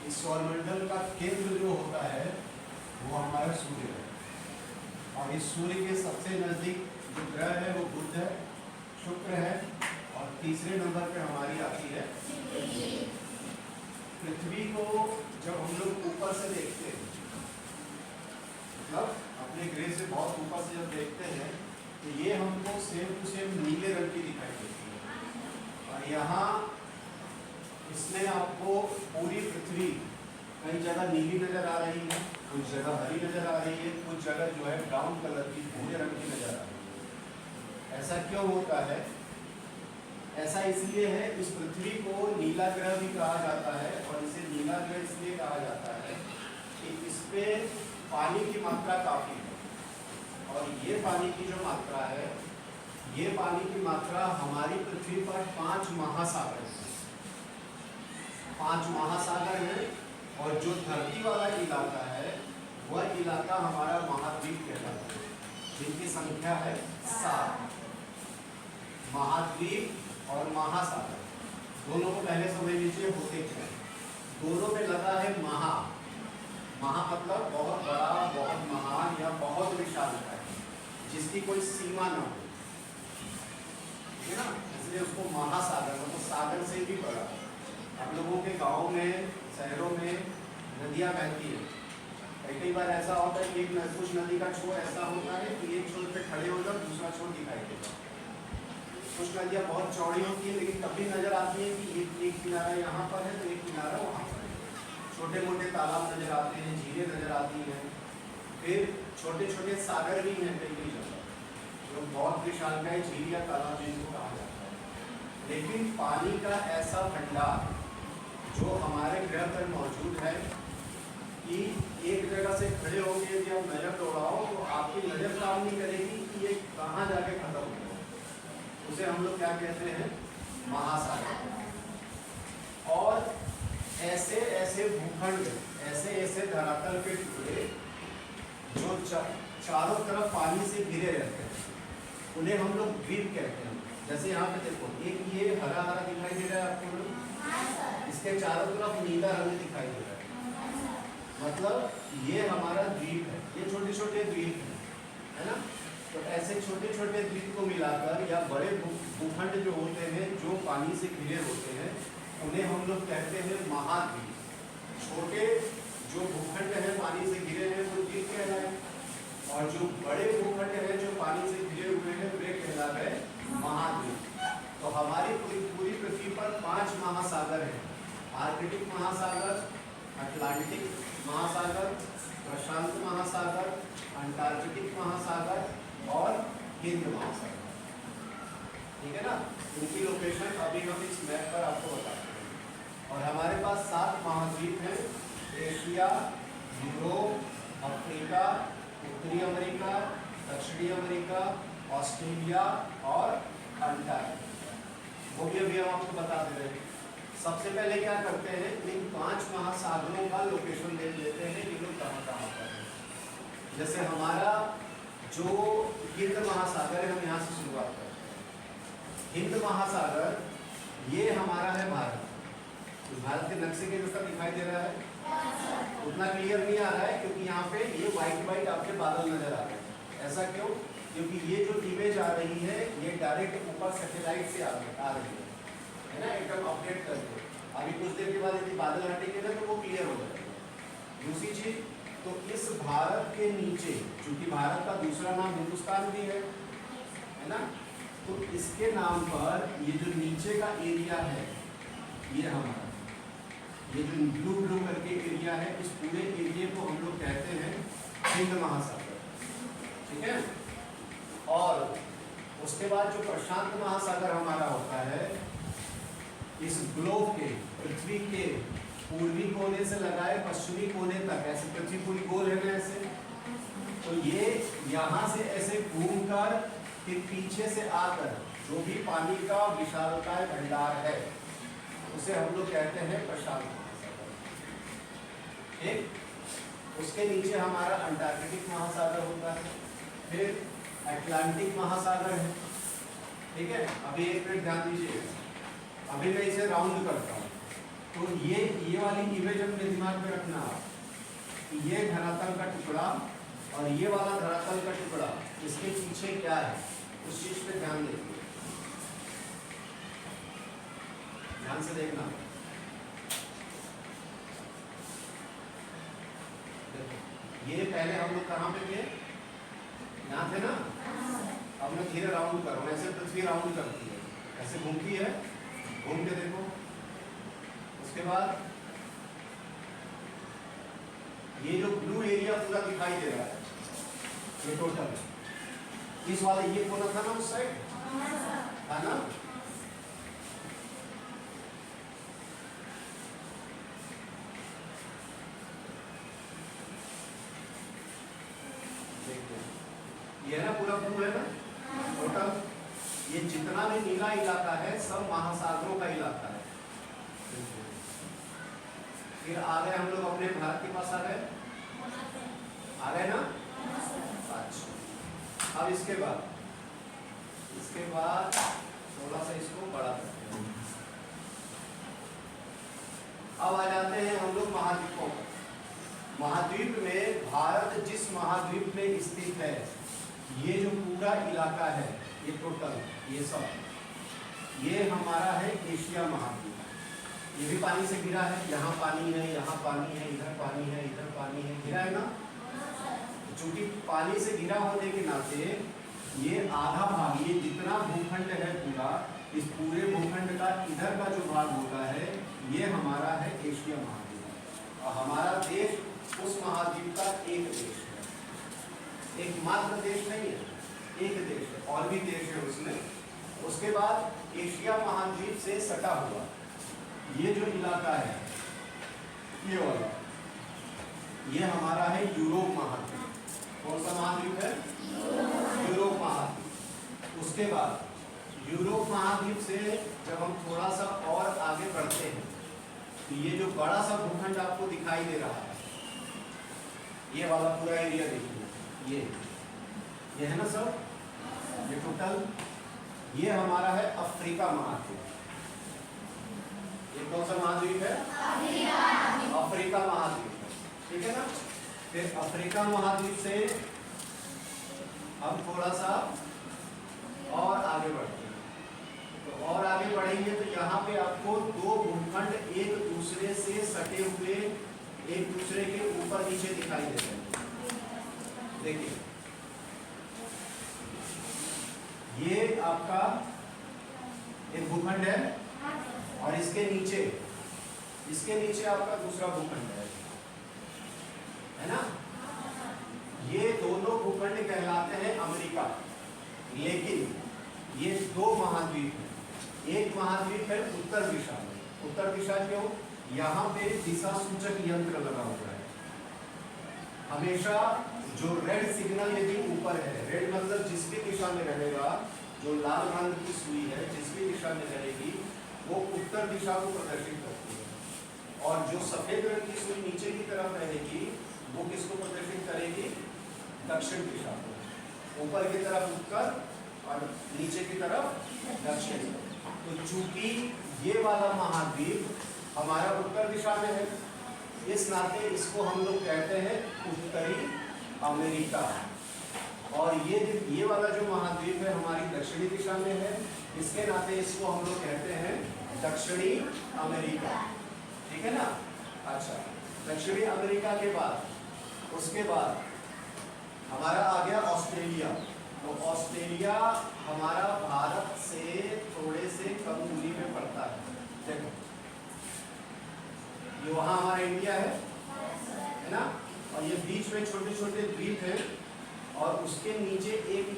इस सौरमंडल का केंद्र जो होता है वो हमारा सूर्य है, और इस सूर्य के सबसे नज़दीक जो ग्रह है वो बुध है, शुक्र है, और तीसरे नंबर पे हमारी आती है पृथ्वी को। जब हम लोग ऊपर से देखते हैं, मतलब अपने ग्रह से बहुत ऊपर से जब देखते हैं, तो ये हमको सेम टू सेम नीले रंग की दिखाई देती है। और यहाँ इसमें आपको पूरी पृथ्वी कई जगह नीली नजर आ रही है, कुछ जगह हरी नजर आ रही है, कुछ जगह जो है ब्राउन कलर की, भूरे रंग की नजर आ रही है। ऐसा क्यों होता है? ऐसा इसलिए है, इस पृथ्वी को नीला ग्रह भी कहा जाता है, और इसे नीला ग्रह इसलिए कहा जाता है कि इस पे पानी की मात्रा काफी है। और ये पानी की जो मात्रा है, ये पानी की मात्रा हमारी पृथ्वी पर 5 महासागर है, 5 महासागर हैं। और जो धरती वाला इलाका है वह इलाका हमारा महाद्वीप कहलाता है, जिनकी संख्या है 7। महाद्वीप और महासागर दोनों को पहले समझ लीजिए होते क्या है। दोनों में लगा है महा। महा मतलब बहुत बड़ा, बहुत महान या बहुत विशाल है, जिसकी कोई सीमा न हो, है ना, इसलिए उसको महासागर मतलब सागर से भी बड़ा। आप लोगों के गाँव में, शहरों में नदियाँ बहती है, कई बार ऐसा होता है कि कुछ नदी का छोर ऐसा होता है कि एक छोर पे खड़े हो जाओ, दूसरा छोर दिखाई देता है। कुछ नदियाँ बहुत चौड़ी होती है, लेकिन कभी नजर आती है कि एक किनारा यहाँ पर है तो एक किनारा वहाँ पर है। छोटे मोटे तालाब नजर आते हैं, झीलें नजर आती हैं, फिर छोटे छोटे सागर भी हैं कई जगह, जो बहुत विशालकाय झील या तालाब जिनको कहा जाता है। लेकिन पानी का ऐसा भंडार जो हमारे ग्रह पर मौजूद है कि एक जगह से खड़े होकर यदि आप नजर दौड़ाओ तो आपकी नजर काम नहीं करेगी कि ये कहाँ जाके खत्म हो। उसे हम लोग क्या कहते हैं? महासागर। और ऐसे ऐसे भूखंड, ऐसे ऐसे धरातल के टुकड़े जो चारों तरफ पानी से घिरे रहते हैं, उन्हें हम लोग द्वीप कहते हैं। जैसे यहाँ पे देखो, एक ये हरा हरा दिखाई दे रहा है आपको लोग, इसके चारों तरफ नीला रंग दिखाई दे रहा है, मतलब ये हमारा द्वीप है। ये छोटे छोटे द्वीप हैं, है ना। तो ऐसे छोटे छोटे द्वीप को मिलाकर या बड़े भूखंड जो होते हैं, जो पानी से घिरे होते हैं, उन्हें हम लोग कहते हैं महाद्वीप। छोटे जो भूखंड हैं पानी से घिरे हैं वो द्वीप कहलाए, और जो बड़े भूखंड हैं जो पानी से घिरे हुए हैं वे कहलाते हैं महाद्वीप। तो हमारी पूरी पृथ्वी पर 5 महासागर हैं। आर्कटिक महासागर, अटलांटिक महासागर, प्रशांत महासागर, अंटार्कटिक महासागर और हिंद महासागर। ठीक है ना। इनकी लोकेशन अभी हम इस मैप पर आपको बताते हैं। और हमारे पास 7 महाद्वीप हैं: एशिया, यूरोप, अफ्रीका, उत्तरी अमेरिका, दक्षिणी अमेरिका, ऑस्ट्रेलिया और अंटार्कटिका। वो भी अभी हम आपको बता दे रहे हैं। सबसे पहले क्या करते हैं, इन 5 महासागरों का लोकेशन देख लेते हैं कि लोग कहाँ कहाँ पर हैं। जैसे हमारा जो हिंद महासागर है, हम यहाँ से शुरुआत करते हैं। हिंद महासागर ये हमारा है भारत। तो भारत के नक्शे के जैसा दिखाई दे रहा है, उतना क्लियर नहीं आ रहा है क्योंकि यहाँ पे ये व्हाइट आपके बादल नजर आ रहे हैं। ऐसा क्यों? क्योंकि ये जो इमेज आ रही है ये डायरेक्ट ऊपर सैटेलाइट से आ रही है ना, एकदम अपडेट करके। अभी कुछ देर के बाद यदि बादल हटेंगे ना तो वो क्लियर हो जाएगा। दूसरी चीज, तो इस भारत के नीचे, चूंकि भारत का दूसरा नाम हिंदुस्तान भी है ना, तो इसके नाम पर ये जो नीचे का एरिया है ये हमारा, ये जो ब्लू ब्लू करके एरिया है, इस पूरे एरिया को हम लोग कहते हैं हिंद महासागर। ठीक है। और उसके बाद जो प्रशांत महासागर हमारा होता है, इस ग्लोब के, पृथ्वी के पूर्वी कोने से लगाए पश्चिमी कोने तक, ऐसे पृथ्वी पूरी गोल है ना ऐसे, तो ये यहाँ से ऐसे घूमकर फिर पीछे से आकर जो भी पानी का विशालकाय भंडार है उसे हम लोग कहते हैं प्रशांत महासागर। ठीक। उसके नीचे हमारा अंटार्कटिक महासागर होता है, फिर अटलांटिक महासागर है। ठीक है। अभी एक मिनट ध्यान दीजिए, अभी मैं इसे राउंड करता हूँ, तो ये वाली इमेज अपने दिमाग में रखना आप, ये धरातल का टुकड़ा और ये वाला धरातल का टुकड़ा, इसके पीछे क्या है उस चीज पे ध्यान दीजिए, ध्यान से देखना। ये पहले हम लोग कहाँ पे थे, यहाँ थे ना। अब मैं धीरे राउंड कर रहा हूँ, ऐसे पृथ्वी राउंड करती है, ऐसे घूमती है, घूम के देखो। उसके बाद ये जो ब्लू एरिया पूरा दिखाई दे रहा है, ये टोटल इस वाले ये कोना था ना उस साइड, था ना। ये है ना पूरा ब्लू है ना टोटल, ये जितना भी नीला इलाका है सब महासागरों का इलाका है। फिर आ गए हम लोग अपने भारत के पास, आ गए ना। अच्छा, अब इसके बाद थोड़ा सा इसको बड़ा करते हैं। अब आ जाते हैं हम लोग महाद्वीपों पर। महाद्वीप में भारत जिस महाद्वीप में स्थित है, ये जो पूरा इलाका है, ये टोटल ये सब, ये हमारा है एशिया महाद्वीप। ये भी पानी से घिरा है, यहाँ पानी है, यहाँ पानी है, इधर पानी है, इधर पानी है, घिरा है ना। चूंकि पानी से घिरा होने के नाते ये आधा भाग, ये जितना भूखंड है पूरा, इस पूरे भूखंड का इधर का जो भाग होता है, ये हमारा है एशिया महाद्वीप। और हमारा देश उस महाद्वीप का एक देश है, एकमात्र देश नहीं है, एक देश है, और भी देश है उसमें। उसके बाद एशिया महाद्वीप से सटा हुआ ये जो इलाका है, ये वाला, ये हमारा है यूरोप महाद्वीप। कौन सा महाद्वीप है? यूरोप महाद्वीप। उसके बाद यूरोप महाद्वीप से जब हम थोड़ा सा और आगे बढ़ते हैं, तो ये जो बड़ा सा भूखंड आपको दिखाई दे रहा है, ये वाला पूरा एरिया देखिए, ये है ना सब, ये टोटल, ये हमारा है अफ्रीका महाद्वीप। ये कौन सा महाद्वीप है? अफ्रीका महाद्वीप, ठीक है ना। फिर अफ्रीका महाद्वीप से हम थोड़ा सा और आगे बढ़ते हैं, तो और आगे बढ़ेंगे तो यहाँ पे आपको दो भूखंड एक दूसरे से सटे हुए, एक दूसरे के ऊपर नीचे दिखाई देते हैं। देखिए, ये आपका एक भूखंड है और इसके नीचे आपका दूसरा भूखंड है ना। ये दोनों भूखंड कहलाते हैं अमेरिका, लेकिन ये दो महाद्वीप हैं। एक महाद्वीप है उत्तर दिशा में। उत्तर दिशा क्यों? यहाँ पे दिशा सूचक यंत्र लगा हुआ है। हमेशा जो रेड सिग्नल यदि ऊपर है, रेड मतलब जिसकी दिशा में रहेगा, जो लाल रंग की सुई है जिसकी दिशा में रहेगी, वो उत्तर दिशा को प्रदर्शित करती है, और जो सफेद रंग की सुई नीचे की तरफ रहेगी, वो किसको प्रदर्शित करेगी? दक्षिण दिशा को। ऊपर की तरफ उत्तर और नीचे की तरफ दक्षिण। तो चूंकि ये वाला महाद्वीप हमारा उत्तर दिशा में है, इस नाते इसको हम लोग कहते हैं उत्तरी अमेरिका। और ये वाला जो महाद्वीप है हमारी दक्षिणी दिशा में है, इसके नाते इसको हम लोग कहते हैं दक्षिणी अमेरिका, ठीक है ना। अच्छा, दक्षिणी अमेरिका के बाद उसके बाद हमारा आ गया ऑस्ट्रेलिया। तो ऑस्ट्रेलिया हमारा भारत से थोड़े से कम दूरी पे पड़ता है। देखो, ये वहाँ हमारा इंडिया है ना, और ये बीच में छोटे छोटे द्वीप हैं, और उसके नीचे एक